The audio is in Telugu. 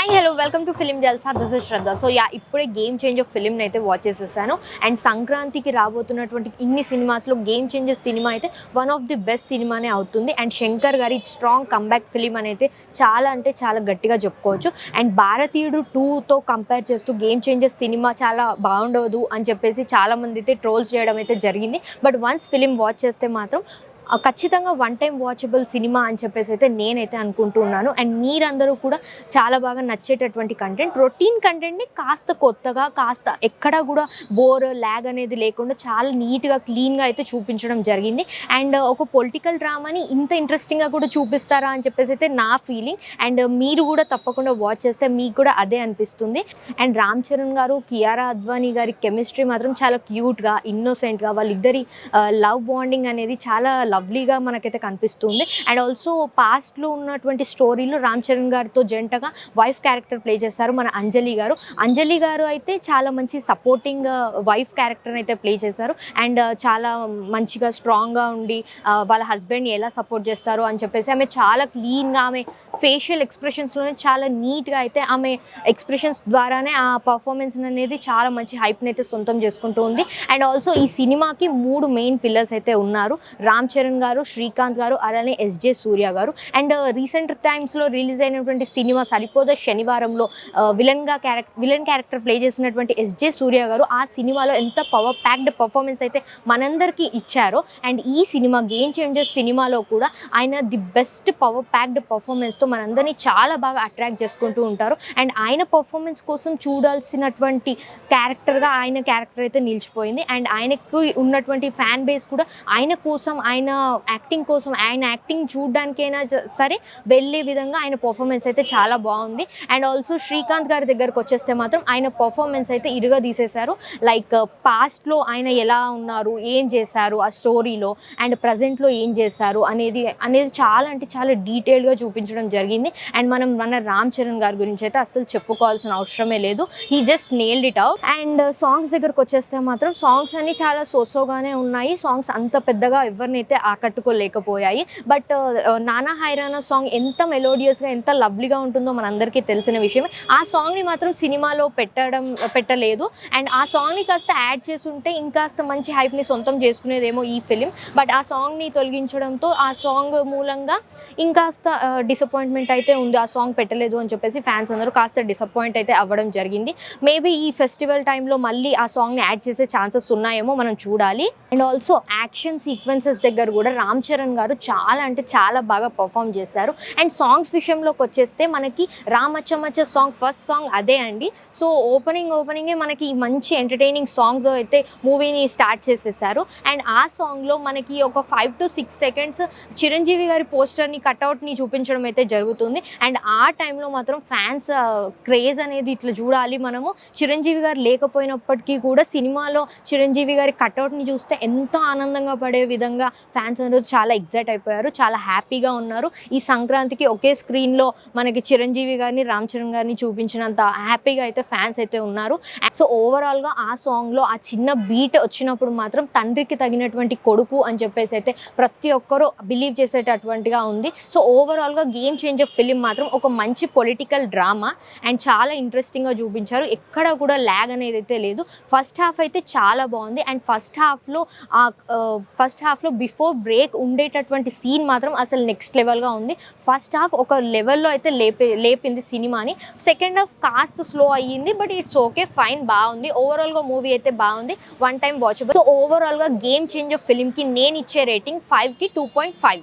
Hi hello welcome to film Jalsa. This is Shraddha. So ఇప్పుడే గేమ్ చేంజర్ ఫిలింని అయితే వాచ్ చేసేసాను. అండ్ సంక్రాంతికి రాబోతున్నటువంటి ఇన్ని సినిమాస్లో గేమ్ చేంజర్ సినిమా అయితే వన్ ఆఫ్ ది బెస్ట్ సినిమానే అవుతుంది. అండ్ శంకర్ గారి స్ట్రాంగ్ కంబ్యాక్ ఫిలిం అని అయితే చాలా అంటే చాలా గట్టిగా చెప్పుకోవచ్చు. అండ్ భారతీయుడు 2తో కంపేర్ చేస్తూ గేమ్ చేంజర్ సినిమా చాలా బాగుండదు అని చెప్పేసి చాలామంది అయితే ట్రోల్స్ చేయడం అయితే జరిగింది. బట్ వన్స్ ఫిలిం వాచ్ చేస్తే మాత్రం ఖచ్చితంగా వన్ టైం వాచబుల్ సినిమా అని చెప్పేసి అయితే నేనైతే అనుకుంటూ ఉన్నాను. అండ్ మీరందరూ కూడా చాలా బాగా నచ్చేటటువంటి కంటెంట్, రొటీన్ కంటెంట్ని కాస్త కొత్తగా, కాస్త ఎక్కడా కూడా బోర్ ల్యాగ్ అనేది లేకుండా చాలా నీట్గా క్లీన్గా అయితే చూపించడం జరిగింది. అండ్ ఒక పొలిటికల్ డ్రామాని ఇంత ఇంట్రెస్టింగ్గా కూడా చూపిస్తారా అని చెప్పేసి అయితే నా ఫీలింగ్. అండ్ మీరు కూడా తప్పకుండా వాచ్ చేస్తే మీకు కూడా అదే అనిపిస్తుంది. అండ్ రామ్ చరణ్ గారు, కియారా అద్వానీ గారి కెమిస్ట్రీ మాత్రం చాలా క్యూట్గా, ఇన్నోసెంట్గా, వాళ్ళిద్దరి లవ్ బాండింగ్ అనేది చాలా లవ్లీగా మనకైతే కనిపిస్తుంది. అండ్ ఆల్సో పాస్ట్లో ఉన్నటువంటి స్టోరీలో రామ్ చరణ్ గారితో జంటగా వైఫ్ క్యారెక్టర్ ప్లే చేశారు మన అంజలి గారు. అంజలి గారు అయితే చాలా మంచి సపోర్టింగ్ వైఫ్ క్యారెక్టర్ అయితే ప్లే చేశారు. అండ్ చాలా మంచిగా స్ట్రాంగ్గా ఉండి వాళ్ళ హస్బెండ్ని ఎలా సపోర్ట్ చేస్తారు అని చెప్పేసి ఆమె చాలా క్లీన్గా, ఆమె ఫేషియల్ ఎక్స్ప్రెషన్స్లోనే చాలా నీట్గా అయితే ఆమె ఎక్స్ప్రెషన్స్ ద్వారానే ఆ పర్ఫార్మెన్స్ అనేది చాలా మంచి హైప్ని అయితే సొంతం చేసుకుంటూ ఉంది. అండ్ ఆల్సో ఈ సినిమాకి 3 మెయిన్ పిల్లర్స్ అయితే ఉన్నారు. రామ్ చరణ్ గారు, శ్రీకాంత్ గారు, అలానే ఎస్జే సూర్య గారు. అండ్ రీసెంట్ టైమ్స్లో రిలీజ్ అయినటువంటి సినిమా సరిపోద శనివారంలో విలన్ క్యారెక్టర్ ప్లే చేసినటువంటి ఎస్జే సూర్య గారు ఆ సినిమాలో ఎంత పవర్ ప్యాక్డ్ పర్ఫార్మెన్స్ అయితే మనందరికీ ఇచ్చారో, అండ్ ఈ సినిమా గేమ్ చేంజర్ సినిమాలో కూడా ఆయన ది బెస్ట్ పవర్ ప్యాక్డ్ పర్ఫార్మెన్స్తో మనందరినీ చాలా బాగా అట్రాక్ట్ చేసుకుంటూ ఉంటారు. అండ్ ఆయన పర్ఫార్మెన్స్ కోసం చూడాల్సినటువంటి క్యారెక్టర్గా ఆయన క్యారెక్టర్ అయితే నిలిచిపోయింది. అండ్ ఆయనకు ఉన్నటువంటి ఫ్యాన్ బేస్ కూడా ఆయన కోసం, ఆయన యాక్టింగ్ కోసం, ఆయన యాక్టింగ్ చూడడానికైనా సరే వెళ్ళే విధంగా ఆయన పర్ఫార్మెన్స్ అయితే చాలా బాగుంది. అండ్ ఆల్సో శ్రీకాంత్ గారి దగ్గరకు వచ్చేస్తే మాత్రం ఆయన పర్ఫార్మెన్స్ అయితే ఇరుగా తీసేశారు. లైక్ పాస్ట్లో ఆయన ఎలా ఉన్నారు, ఏం చేశారు ఆ స్టోరీలో, అండ్ ప్రజెంట్లో ఏం చేశారు అనేది చాలా అంటే చాలా డీటెయిల్గా చూపించడం జరిగింది. అండ్ మన రామ్ చరణ్ గారి గురించి అయితే అసలు చెప్పుకోవాల్సిన అవసరమే లేదు. He just nailed it out. And songs దగ్గరకు వచ్చేస్తే మాత్రం సాంగ్స్ అన్ని చాలా సోసోగానే ఉన్నాయి. సాంగ్స్ అంత పెద్దగా ఎవరినైతే ఆకట్టుకోలేకపోయాయి. బట్ నానా హైరానా సాంగ్ ఎంత మెలోడియస్గా, ఎంత లవ్లీగా ఉంటుందో మనందరికీ తెలిసిన విషయమే. ఆ సాంగ్ని మాత్రం సినిమాలో పెట్టలేదు. అండ్ ఆ సాంగ్ని కాస్త యాడ్ చేసుంటే ఇంకాస్త మంచి హైప్ని సొంతం చేసుకునేదేమో ఈ ఫిలిం. బట్ ఆ సాంగ్ని తొలగించడంతో ఆ సాంగ్ మూలంగా ఇంకాస్త డిసప్పాయింట్మెంట్ అయితే ఉంది. ఆ సాంగ్ పెట్టలేదు అని చెప్పేసి ఫ్యాన్స్ అందరూ కాస్త డిసప్పాయింట్ అయితే అవ్వడం జరిగింది. మేబీ ఈ ఫెస్టివల్ టైంలో మళ్ళీ ఆ సాంగ్ని యాడ్ చేసే ఛాన్సెస్ ఉన్నాయేమో, మనం చూడాలి. అండ్ ఆల్సో యాక్షన్ సీక్వెన్సెస్ దగ్గర కూడా రామ్ చరణ్ గారు చాలా అంటే చాలా బాగా పర్ఫామ్ చేశారు. అండ్ సాంగ్స్ విషయంలోకి వచ్చేస్తే మనకి రామచ్చమచ్చ సాంగ్ ఫస్ట్ సాంగ్ అదే అండి. సో ఓపెనింగే మనకి మంచి ఎంటర్టైనింగ్ సాంగ్ అయితే మూవీని స్టార్ట్ చేసేసారు. అండ్ ఆ సాంగ్లో మనకి ఒక 5 to 6 seconds చిరంజీవి గారి పోస్టర్ని, కట్అవుట్ని చూపించడం అయితే జరుగుతుంది. అండ్ ఆ టైంలో మాత్రం ఫ్యాన్స్ క్రేజ్ అనేది ఇట్లా చూడాలి మనము. చిరంజీవి గారు లేకపోయినప్పటికీ కూడా సినిమాలో చిరంజీవి గారి కట్అవుట్ని చూస్తే ఎంతో ఆనందంగా పడే విధంగా ఫ్యాన్స్ అందరూ చాలా ఎగ్జైట్ అయిపోయారు, చాలా హ్యాపీగా ఉన్నారు. ఈ సంక్రాంతికి ఒకే స్క్రీన్లో మనకి చిరంజీవి గారిని, రామ్ చరణ్ గారిని చూపించినంత హ్యాపీగా అయితే ఫ్యాన్స్ అయితే ఉన్నారు. సో ఓవరాల్గా ఆ సాంగ్లో ఆ చిన్న బీట్ వచ్చినప్పుడు మాత్రం తండ్రికి తగినటువంటి కొడుకు అని చెప్పేసి అయితే ప్రతి ఒక్కరూ బిలీవ్ చేసేటటువంటిగా ఉంది. సో ఓవరాల్గా గేమ్ చేంజర్ ఫిలిం మాత్రం ఒక మంచి పొలిటికల్ డ్రామా అండ్ చాలా ఇంట్రెస్టింగ్గా చూపించారు. ఎక్కడ కూడా ల్యాగ్ అనేది అయితే లేదు. ఫస్ట్ హాఫ్ అయితే చాలా బాగుంది. అండ్ ఫస్ట్ హాఫ్లో బిఫోర్ బ్రేక్ ఉండేటటువంటి సీన్ మాత్రం అసలు నెక్స్ట్ లెవెల్గా ఉంది. ఫస్ట్ హాఫ్ ఒక లెవెల్లో అయితే లేపింది సినిమాని. సెకండ్ హాఫ్ కాస్త స్లో అయ్యింది. బట్ ఇట్స్ ఓకే, ఫైన్, బాగుంది. ఓవరాల్గా మూవీ అయితే బాగుంది, వన్ టైం వాచబుల్. సో ఓవరాల్గా గేమ్ చేంజర్ ఫిలింకి నేను ఇచ్చే రేటింగ్ 5కి 2.5.